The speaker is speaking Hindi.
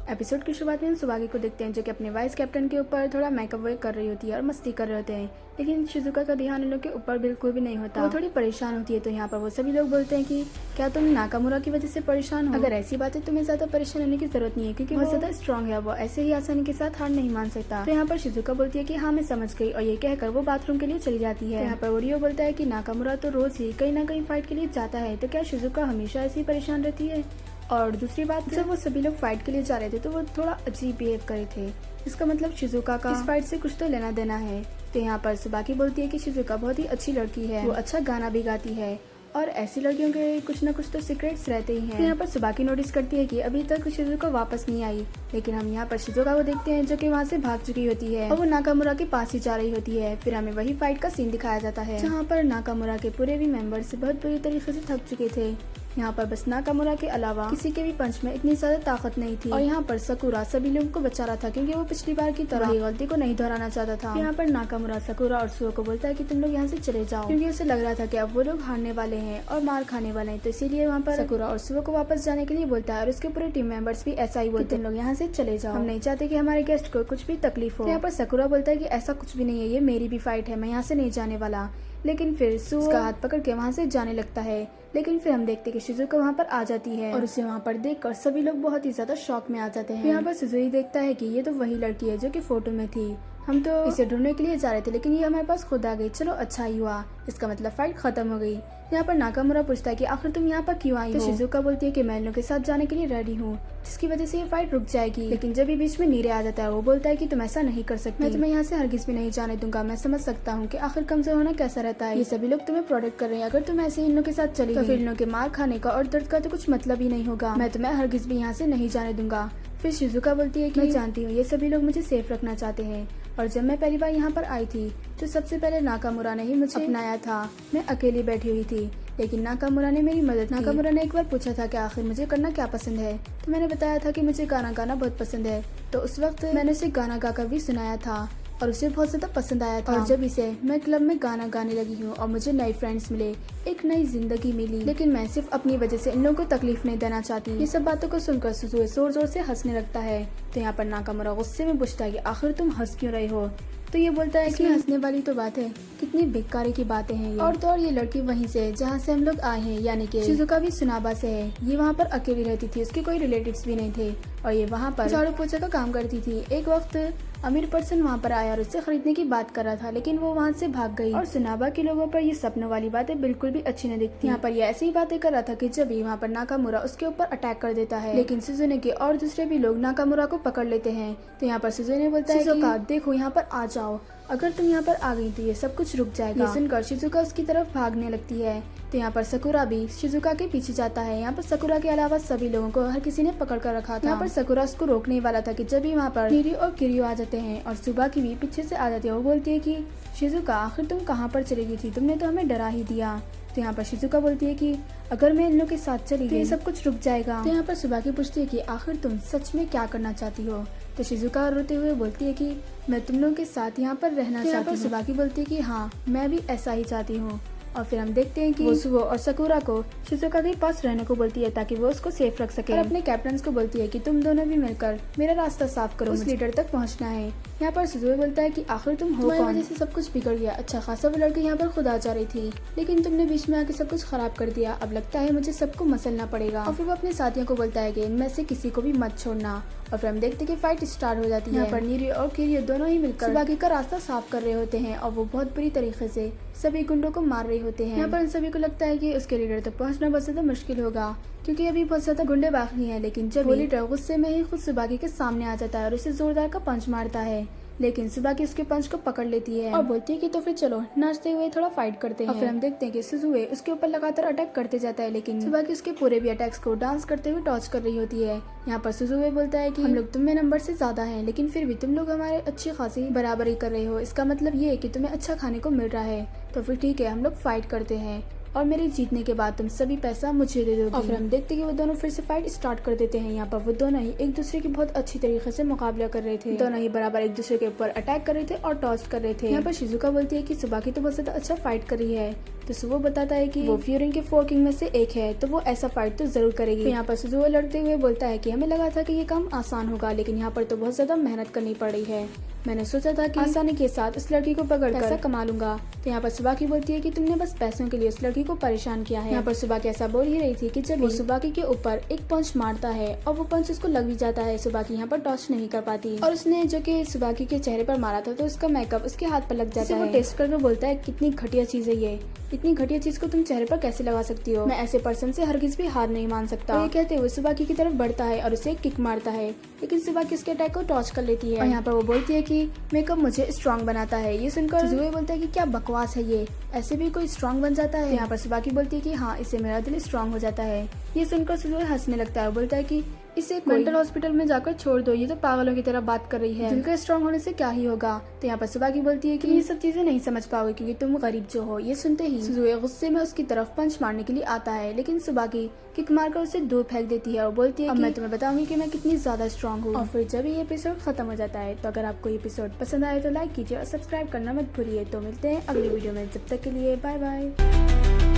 एपिसोड की शुरुआत में हम सुबाकी को देखते हैं जो कि अपने वाइस कैप्टन के ऊपर थोड़ा मेकअप वर्क कर रही होती है और मस्ती कर रहे होते हैं, लेकिन शिजुका का ध्यान इन लोग के ऊपर बिल्कुल भी नहीं होता। वो थोड़ी परेशान होती है, तो यहाँ पर वो सभी लोग बोलते हैं कि क्या तुम नाकामुरा की वजह से परेशान हो? अगर ऐसी बात है तुम्हें ज्यादा परेशान होने की जरूरत नहीं है, क्योंकि वो ज्यादा स्ट्रॉन्ग है, वो ऐसे ही आसानी के साथ हार नहीं मान सकता। तो यहाँ पर शिजुका बोलती है कि हाँ मैं समझ गई, और ये कहकर वो बाथरूम के लिए चली जाती है। यहाँ पर ओरियो बोलता है कि नाकामुरा तो रोज ही कहीं ना कहीं फाइट के लिए जाता है, तो क्या शिजुका हमेशा ऐसी परेशान रहती है? और दूसरी बात, जब वो सभी लोग फाइट के लिए जा रहे थे तो वो थोड़ा अजीब बिहेव करे थे, इसका मतलब शिजुका का इस फाइट से कुछ तो लेना देना है। तो यहाँ पर सुबाकी बोलती है कि शिजुका बहुत ही अच्छी लड़की है, वो अच्छा गाना भी गाती है, और ऐसी लड़कियों के कुछ न कुछ तो सीक्रेट्स रहते ही हैं। तो यहाँ पर सुबाकी नोटिस करती है कि अभी तक शिजुका वापस नहीं आई, लेकिन हम यहाँ पर शिजुका को देखते हैं जो कि वहाँ से भाग चुकी होती है और वो नाकामुरा के पास ही जा रही होती है। फिर हमें वही फाइट का सीन दिखाया जाता है जहाँ पर नाकामुरा के पूरे भी मेंबर्स बहुत बुरी तरीके से थक चुके थे। यहाँ पर बस नाकामुरा के अलावा किसी के भी पंच में इतनी ज्यादा ताकत नहीं थी, और यहाँ पर सकुरा सभी लोगों को बचा रहा था क्योंकि वो पिछली बार की तरह गलती को नहीं दोहराना चाहता था। यहाँ पर नाकामुरा सकुरा और सुओ को बोलता है कि तुम लोग यहाँ से चले जाओ, क्योंकि उसे लग रहा था कि अब वो लोग हारने वाले हैं और मार खाने वाले हैं, तो इसीलिए वहाँ पर सकुरा और सुओ को वापस जाने के लिए बोलता है, और उसके पूरे टीम मेंबर्स भी ऐसा ही बोलते हैं, तुम लोग यहाँ से चले जाओ, हम नहीं चाहते कि हमारे गेस्ट को कुछ भी तकलीफ हो। यहाँ पर सकुरा बोलता है कि ऐसा कुछ भी नहीं है, ये मेरी भी फाइट है, मैं यहाँ से नहीं जाने वाला। लेकिन फिर सुओ उसका हाथ पकड़ के वहाँ से जाने लगता है, लेकिन फिर हम देखते हैं कि शिजुका वहाँ पर आ जाती है और उसे वहाँ पर देखकर सभी लोग बहुत ही ज्यादा शॉक में आ जाते हैं। यहाँ पर शिजुई देखता है कि ये तो वही लड़की है जो कि फोटो में थी, हम तो इसे ढूंढने के लिए जा रहे थे लेकिन ये हमारे पास खुद आ गई, चलो अच्छा ही हुआ, इसका मतलब फाइट खत्म हो गई। यहाँ पर नाकामुरा पूछता है कि आखिर तुम यहाँ पर क्यों आई हो? तो शिजुका बोलती है कि मैं इन लोगों के साथ जाने के लिए रेडी हूँ, जिसकी वजह से ये फाइट रुक जाएगी। लेकिन जब भी बीच में नीरे आ जाता है वो बोलता है कि तुम ऐसा नहीं कर सकती, मैं तुम्हें यहाँ से हरगिज भी नहीं जाने दूंगा। मैं समझ सकता हूँ कि आखिर कमजोर होना कैसा रहता है, ये सभी लोग तुम्हें प्रोटेक्ट कर रहे हैं, अगर तुम ऐसे इन लोगों के साथ चली तो फिर इन लोगों के मार खाने का और दर्द का तो कुछ मतलब ही नहीं होगा, मैं तुम्हें हरगिज भी यहाँ से नहीं जाने दूंगा। फिर शिजुका बोलती है कि मैं जानती हूँ ये सभी लोग मुझे सेफ रखना चाहते हैं, और जब मैं पहली बार यहाँ पर आई थी तो सबसे पहले नाकामुरा ने ही मुझे अपनाया था, मैं अकेली बैठी हुई थी लेकिन नाकामुरा ने मेरी मदद की। नाकामुरा ने एक बार पूछा था कि आखिर मुझे करना क्या पसंद है, तो मैंने बताया था कि मुझे गाना गाना बहुत पसंद है, तो उस वक्त मैंने उसे गाना गाकर भी सुनाया था और उसे बहुत ज्यादा पसंद आया था। और जब इसे मैं क्लब में गाना गाने लगी हूँ और मुझे नए फ्रेंड्स मिले, एक नई जिंदगी मिली, लेकिन मैं सिर्फ अपनी वजह से इन लोगों को तकलीफ नहीं देना चाहती। ये सब बातों को सुनकर सुजुए जोर जोर से हंसने लगता है। तो यहाँ पर नाकामुरा गुस्से में पूछता है कि आखिर तुम हंस क्यों रहे हो? तो ये बोलता है कि हंसने वाली तो बात है, कितनी बेकारी की बातें हैं ये। और तो और ये लड़की वहीं से जहाँ से हम लोग आए हैं, यानी कि शिजुका भी सुनाबा से है। ये वहाँ पर अकेली रहती थी, उसके कोई रिलेटिव्स भी नहीं थे, और ये वहाँ पर झाड़ू पोछा का काम करती थी। एक वक्त अमीर पर्सन वहाँ पर आया और उससे खरीदने की बात कर रहा था, लेकिन वो वहाँ से भाग गई। और सुनाबा के लोगों पर ये सपनों वाली बातें बिल्कुल भी अच्छी न दिखती। यहाँ पर ये ऐसी ही बातें कर रहा था कि जब वहाँ पर नाकामुरा उसके ऊपर अटैक कर देता है, लेकिन सुजुने के और दूसरे भी लोग नाकामुरा को पकड़ लेते हैं। तो यहाँ पर सुजुने बोलता है कि देखो यहाँ पर आ जाओ, अगर तुम यहाँ पर आ गई तो ये सब कुछ रुक जाएगा। ये सुनकर शिजुका उसकी तरफ भागने लगती है। तो यहाँ पर सकुरा भी शिजुका के पीछे जाता है। यहाँ पर सकुरा के अलावा सभी लोगों को हर किसी ने पकड़ कर रखा था। यहाँ पर सकुरा उसको रोकने वाला था कि जब भी वहाँ पर नीरी और किरियो आ जाते हैं और सुबह की भी पीछे से आ जाती है। वो बोलती है कि शिजुका आखिर तुम कहाँ पर चली गई थी, तुमने तो हमें डरा ही दिया। तो यहाँ पर शिजुका बोलती है कि अगर मैं इन लोगों के साथ चली गई तो सब कुछ रुक जाएगा। तो यहाँ पर सुबाकी पूछती है कि आखिर तुम सच में क्या करना चाहती हो? तो शिजुका रोते हुए बोलती है कि मैं तुम लोगों के साथ यहाँ पर रहना चाहती हूँ। सुबाकी बोलती है कि हाँ मैं भी ऐसा ही चाहती हूँ। और फिर हम देखते हैं कि वो सुओ और सकुरा को शिजुका के पास रहने को बोलती है ताकि वो उसको सेफ रख सके, और अपने कैप्टन को बोलती है कि तुम दोनों भी मिलकर मेरा रास्ता साफ करो, उस लीडर तक पहुंचना है। यहाँ पर सुजुए बोलता है कि आखिर तुम हो कौन, वजह से सब कुछ बिगड़ गया। अच्छा खासा वो लड़की यहाँ पर खुद आ जा रही थी, लेकिन तुमने बीच में आके सब कुछ खराब कर दिया, अब लगता है मुझे सबको मसलना पड़ेगा। और फिर वो अपने साथियों को बोलता है कि इनमें से किसी को भी मत छोड़ना। और फिर हम देखते कि फाइट स्टार्ट हो जाती है। यहाँ पर नीरी और किरियो दोनों ही मिलकर सुबाकी का रास्ता साफ कर रहे होते हैं, और वो बहुत बुरी तरीके से सभी गुंडों को मार रहे होते हैं। यहाँ पर सभी को लगता है कि उसके लीडर तक पहुंचना बहुत ज्यादा मुश्किल होगा, क्योंकि अभी बहुत ज्यादा गुंडे बाकी हैं। लेकिन जब वो लीडर गुस्से में ही खुद सुबाकी के सामने आ जाता है और उसे जोरदार का पंच मारता है, लेकिन सुबाकी उसके पंच को पकड़ लेती है और बोलती है कि तो फिर चलो नाचते हुए थोड़ा फाइट करते हैं। और फिर हम देखते हैं कि सुजुए उसके ऊपर लगातार अटैक करते जाता है, लेकिन सुबाकी उसके पूरे भी अटैक्स को डांस करते हुए टॉर्च कर रही होती है। यहाँ पर सुजुए बोलता है कि हम लोग तुम्हें नंबर से ज्यादा हैं, लेकिन फिर भी तुम लोग हमारे अच्छी खासी बराबरी कर रहे हो, इसका मतलब ये है कि तुम्हें अच्छा खाने को मिल रहा है, तो फिर ठीक है हम लोग फाइट करते हैं, और मेरे जीतने के बाद तुम सभी पैसा मुझे दे दोगे। और फिर हम देखते हैं कि वो दोनों फिर से फाइट स्टार्ट कर देते हैं। यहाँ पर वो दोनों ही एक दूसरे की बहुत अच्छी तरीके से मुकाबला कर रहे थे, दोनों ही बराबर एक दूसरे के ऊपर अटैक कर रहे थे और टॉस कर रहे थे। यहाँ पर शिजुका बोलती है कि सुबाकी तो बहुत ज्यादा अच्छा फाइट कर रही है, तो सुबह बताता है कि वो फ्यूरिन के 4 किंग में से एक है, तो वो ऐसा फाइट तो जरूर करेगी। तो यहाँ पर सुजुओ लड़ते हुए बोलता है कि हमें लगा था कि ये काम आसान होगा, लेकिन यहाँ पर तो बहुत ज्यादा मेहनत करनी पड़ रही है। मैंने सोचा था कि आसानी के साथ इस लड़की को पकड़कर पैसा कमा लूंगा। तो यहाँ पर सुबाकी बोलती है कि तुमने बस पैसों के लिए इस लड़की को परेशान किया है। यहाँ पर सुबाकी ऐसा बोल ही रही थी कि जब वो सुबाकी के ऊपर एक पंच मारता है और वो पंच उसको लग भी जाता है, सुबाकी यहाँ पर टॉर्च नहीं कर पाती और उसने जो कि सुबाकी के चेहरे पर मारा था तो उसका मेकअप उसके हाथ पर लग जाता है। वो टेस्ट करके बोलता है कितनी घटिया चीज है ये, इतनी घटिया चीज को तुम चेहरे पर कैसे लगा सकती हो, मैं ऐसे पर्सन से हरगिज भी हार नहीं मान सकता। ये कहते हुए सुबाकी की तरफ बढ़ता है और उसे एक किक मारता है, लेकिन सुबाकी उसके अटैक को टॉर्च कर लेती है। और यहाँ पर वो बोलती है कि मेकअप मुझे स्ट्रांग बनाता है। ये सुनकर सुजुए बोलता है कि क्या बकवास है ये, ऐसे भी कोई स्ट्रांग बन जाता है। यहाँ पर सुबाकी बोलती है कि हाँ, इससे मेरा दिल स्ट्रांग हो जाता है। ये सुनकर सुजुए हंसने लगता है और बोलता है कि इसे मेंटल हॉस्पिटल में जाकर छोड़ दो, ये तो पागलों की तरह बात कर रही है, दिल का स्ट्रांग होने से क्या ही होगा। तो यहाँ पर सुबाकी बोलती है कि ये सब चीजें नहीं समझ पाओगे क्योंकि तुम गरीब जो हो। ये सुनते ही सुजुए गुस्से में उसकी तरफ पंच मारने के लिए आता है, लेकिन सुबाकी किक मारकर उसे दूर फेंक देती है और बोलती है अब मैं तुम्हें बताऊंगी कि मैं कितनी ज्यादा स्ट्रांग हूँ। और फिर जब ये एपिसोड खत्म हो जाता है। तो अगर आपको ये एपिसोड पसंद आए तो लाइक कीजिए और सब्सक्राइब करना मत भूलिए। तो मिलते हैं अगली वीडियो में, जब तक के लिए बाय बाय।